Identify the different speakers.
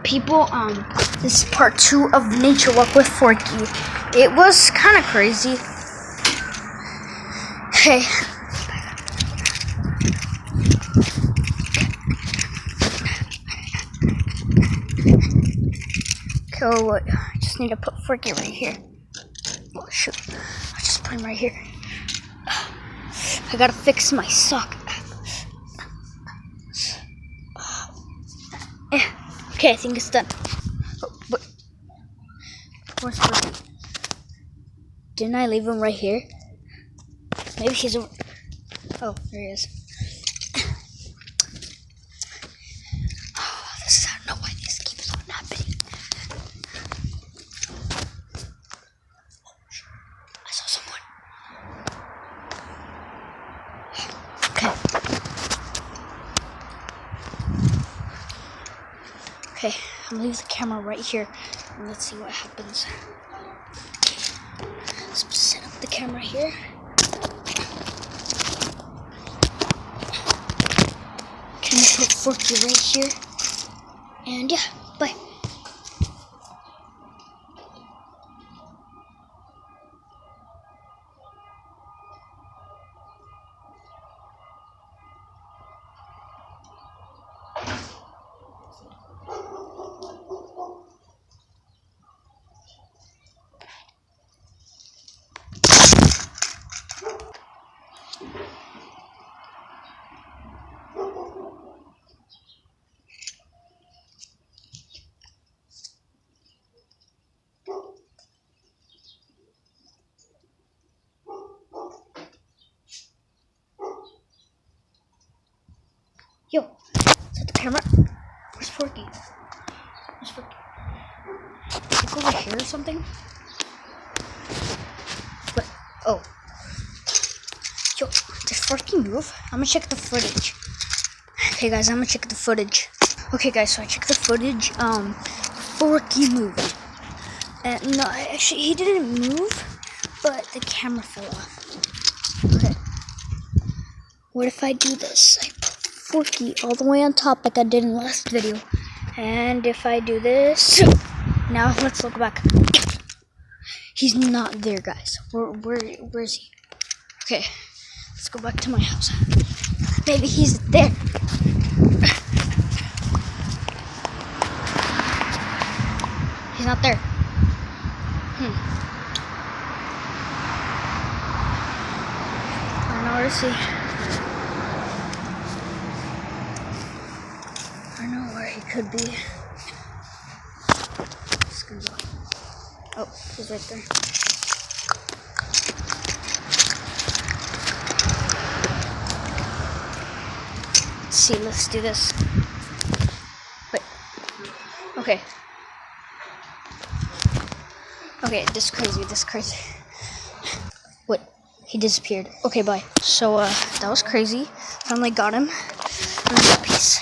Speaker 1: People, this is part 2 of Nature Walk with Forky. It was kind of crazy. Hey. Okay, what? I just need to put Forky right here. Oh, shoot. I'll just put him right here. I gotta fix my sock. Okay, I think it's done. Oh, where's Forky? Didn't I leave him right here? Maybe he's over. Oh, there he is. Oh, I don't know why this keeps on happening. I saw someone. Okay, I'm gonna leave the camera right here and let's see what happens. Let's set up the camera here. Can I put Forky right here? And yeah, bye. Yo, set the camera. Where's Forky? Where's Forky? Is it over here or something? What? Oh. Yo, did Forky move? I'm gonna check the footage. Okay, guys, I'm gonna check the footage. Okay, guys, so I checked the footage. Forky moved. And no, actually, he didn't move, but the camera fell off. Okay. What if I do this? I put Forky all the way on top like I did in the last video. And if I do this, now let's look back. He's not there, guys. Where is he? Okay, let's go back to my house. Maybe he's there. He's not there. I don't know where to see. I don't know where he could be. Just gonna go. Oh, he's right there. Let's see, let's do this. Wait. Okay. Okay, this is crazy. What? He disappeared. Okay, bye. So, that was crazy. Finally got him. Peace.